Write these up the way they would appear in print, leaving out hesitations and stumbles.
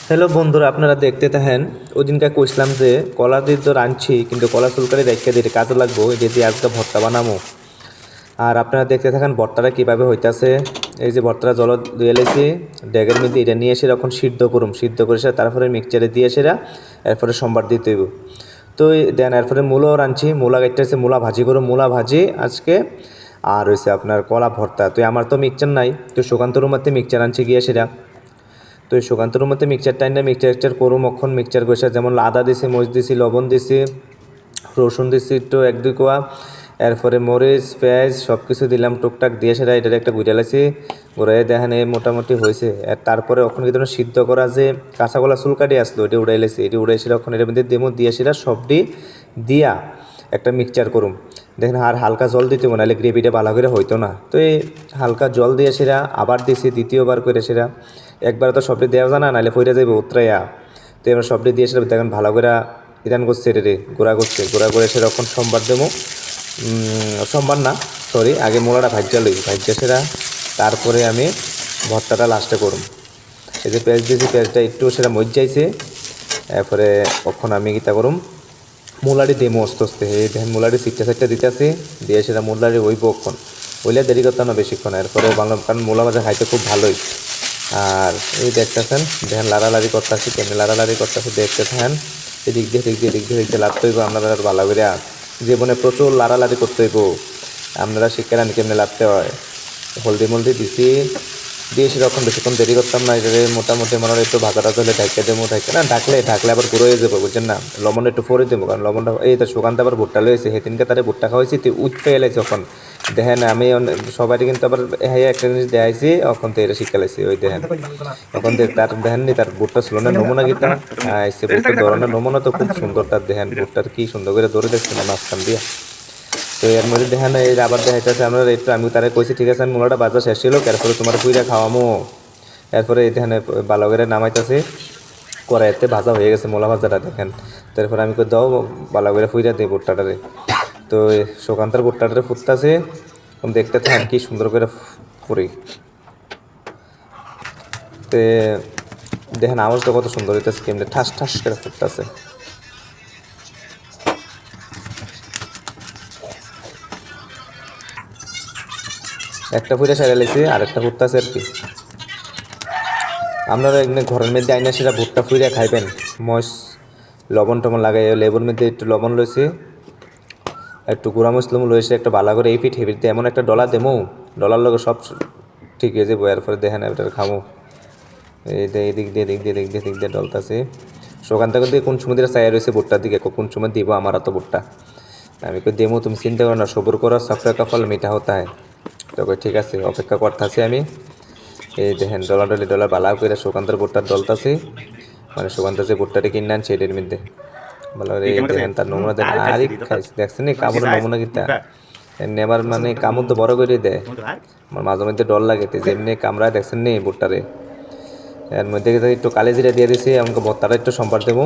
Hello বন্ধুরা, আপনারা দেখতে থাকেন। ওই দিনকে কইছিলাম যে কলা দিয়ে তো রাঁধছি, কিন্তু কলা চুলকারি রেখে দিয়ে কাজে লাগবো, এই যে আজকে ভর্তা বানামো। আর আপনারা দেখতে থাকেন ভর্তাটা কীভাবে হইতাছে। এই যে ভর্তাটা জল দিয়ে এলেছি ড্যাগের মধ্যে, এটা নিয়ে এসে এখন সিদ্ধ করুম, সিদ্ধ করে সে তারপরে মিক্সচারে দিয়ে সেরা এরপরে সোমবার দিতে হইব। তো দেন এরপরে মূলাও রাঁধছি, মূলা কেটেছে, মূলা ভাজি করুম, মূলা ভাজি আজকে। আর হয়েছে আপনার কলা ভর্তা। তো আমার তো মিক্সচার নাই, তো সুকান্ত রুমাতে মিক্সচার আনছি গিয়ে সেরা। তো এই সুকান্তর মধ্যে মিক্সচারটা এনে মিক্সচার করুম, অক্ষণ মিক্সচার কষা, যেমন আদা দিছি, মরিচ দিছি, লবণ দিছি, রসুন দিছি একটু 1-2 কোয়া, এরপরে মরিচ পেঁয়াজ সব কিছু দিলাম টুকটাক দিয়ে সেটা এটার একটা গুড়ালাইছি, গুড়াই দেখেন এই মোটামুটি হয়েছে। আর তারপরে ওখানে কিন্তু সিদ্ধ করা যে কাঁচাগোলা চুলকাটি আসলো এটি উড়াইলেছি, এটি উড়াই সেটা ওখানে এর মধ্যে দেবো, দিয়ে সেটা সবটি দিয়া একটা মিক্সচার করুম। দেখেন আর হালকা জল দিতে হবে, নাহলে গ্রেভিটা ভালো করে হইতো না। তো এই হালকা জল দিয়ে সেরা আবার দিছি দ্বিতীয়বার করে সেরা, একবার তো সবটি দেওয়া যায় না, নাহলে ফইরা যাবে উতরাইয়া। তো এবার সবটি দিয়ে সেটা দেখেন ভালো করে ইদান করছে, রে গুঁড়া করছে, গুঁড়া করে সেরকম সোমবার দেবো। সোমবার না, সরি, আগে মোলাটা ভাজ্যা লই, ভাজ্যা সেরা তারপরে আমি ভর্তাটা লাস্টে করুম। এই যে পেঁয়াজ দিয়েছি, পেঁয়াজটা একটু সেটা মজ্জাইছে, এরপরে কখন আমি কীটা করুম মূলাটি দেবো আস্তে আস্তে। এই দেখেন মূলাটি সিটটা দিতেছি, দিয়ে সেটা মূলাটি হইব কখন, হইলে দেরি করতাম না বেশিক্ষণ। এরপরে বাংলা, কারণ মূলা ভাজা খাইতে খুব ভালোই। আর এই দেখতেছেন দেখেন লাড়ালাড়ি করতেছি, কেমনি লাড়ালাড়ি করতেছি দেখতে থাকেন। এদিক দিয়ে লাড়তে হইব, আপনারা ভালো করে জীবনে প্রচুর লাড়ালাড়ি করতে হইব। আপনারা শিক্ষা নেন কেমনি লাড়তে হয়। হলদি দিছি, দিয়ে সেরকম বেশিক্ষণ দেরি করতাম না। এটা মোটামুটি মনে হয় একটু ভাজাটা হলে ঢাকে দেবো, ঢাকে না ঢাকলে আবার গুঁড়ো হয়ে যাবো, বুঝছেন না। লবণ একটু পরে দেবো, কারণ লবণটা এই তো সুকান্ত আবার ভুট্টা লয়েছে, সেদিনকে তারে ভুট্টা খাওয়াইছি, তুই উঠতে এলাইছি। এখন দেখেন আমি সবাই কিন্তু আবার হ্যাঁ একটা জিনিস দেখাইছি, এখন তো এটা শিক্ষা লাইছি। ওই দেখেন এখন তার দেখেননি তার ভুট্টা ছিল না নমুনা গীতা আসছে, ভুট্টার ধরনের নমুনা তো খুব সুন্দর। তার দেখেন ভুট্টার কি সুন্দর করে ধরে দেখছে না মাঝখান দিয়ে। তো এর মধ্যে দেখেন এই আবার দেখাইতেছে আমরা একটু, আমি তারা কইছি ঠিক আছে আমি মূলাটা বাজার শেষ ছিল, এরপরে তোমার পুইরা খাওয়ামো। এরপরে এই দেখেন ভালো করে নামাইতেছে, কড়াইতে ভাজা হয়ে গেছে মূলা ভাজাটা দেখেন। তারপরে আমি কই দাও ভালো করে ফুইরা দিই ভুট্টাটারে। তো সুকান্তের ভুট্টাটারে ফুটতেছে, দেখতে থাকেন কি সুন্দর করে ফুরি। তে দেখেন আওয়াজটা কত সুন্দর হইতেছে, কেমনি ঠাস ঠাস করে ফুটতেছে। একটা ফুইরা সেরে লেছি, আরেকটা ফুটতেছে আর কি। আপনারা এখানে ঘরের মধ্যে আইনা সেটা ভুট্টা ফুইরা খাইবেন, মশ লবণ টবণ লাগাই, লেবুর মধ্যে একটু লবণ লইছি, একটু গুঁড়া মশলা লইছে, একটা ভালো করে এই পিঠ হেবিতে এমন একটা ডলা দেমো, ডলার লগে সব ঠিক হয়ে যাবো। এরপরে দেখেন এটা খামো। এই দিক দিয়ে ডলতাছে। সোকান থেকে দিয়ে কোন সময় দিয়ে চাই রয়েছে ভুট্টার দিকে, কোন সময় দিব আমার এত ভুট্টা। আমি কই দেমো, তুমি চিন্তা করো না, সবর করো, সফর কা ফল মিঠা হতা হয়। তো ঠিক আছে অপেক্ষা করতেছি আমি। এই দেখেন ডলার বালা করে সুকান্তের ভুট্টার ডলতাছি, মানে সুকান্ত যে ভুট্টাটা কিনে আনছে এটার মধ্যে ভালো করে দেখেন তার নমুনা দেন। আর খাইছি দেখছেন কামড়ের নমুনা কিতা নেবার, মানে কামড় তো বড় করে দেয়, আমার মাঝে মধ্যে ডর লাগে যেমনি কামড়ায় দেখছেন নি ভুট্টারে। এর মধ্যে একটু কালি জিরা দিয়ে দিছি, আমাকে ভর্তাটা একটু সম্বার দেবো।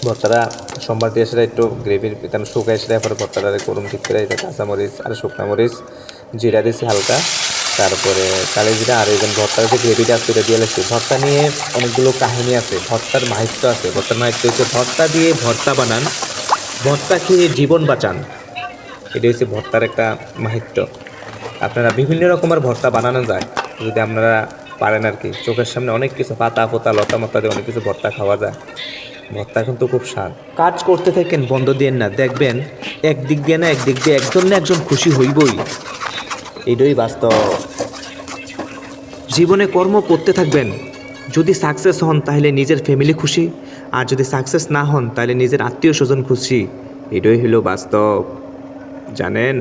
ভর্তাটা সম্বার দিয়ে সেটা একটু গ্রেভির ভিতরে শুকাই সেটা, এরপরে ভর্তাটা করুন ঠিক করে। কাঁচামরিচ আর শুকনো মরিচ জিরা দিছি হালকা, তারপরে কালি জিরা, আর এই ভর্তার যে গ্রেভিটা আছে এটা দিয়ে লাগছে। ভর্তা নিয়ে অনেকগুলো কাহিনী আছে, ভর্তার মাহিত্য আছে। ভর্তার মাহিত্য হচ্ছে ভর্তা দিয়ে ভর্তা বানান, ভর্তা খেয়ে জীবন বাঁচান, এটা হচ্ছে ভর্তার একটা মাহিত্য। আপনারা বিভিন্ন রকমের ভর্তা বানানো যায় যদি আপনারা পারেন আর কি। চোখের সামনে অনেক কিছু পাতা পোতা লতা মতা দিয়ে অনেক কিছু ভর্তা খাওয়া যায়। ভর্তা কিন্তু খুব স্বাদ। কাজ করতে থাকেন, বন্ধ দিয়েন না, দেখবেন একদিক দিয়ে একজন না একজন খুশি হইবই। এটাই বাস্তব। জীবনে কর্ম করতে থাকবেন, যদি সাকসেস হন তাহলে নিজের ফ্যামিলি খুশি, আর যদি সাকসেস না হন তাহলে নিজের আত্মীয় স্বজন খুশি। এটাই হলো বাস্তব, জানেন।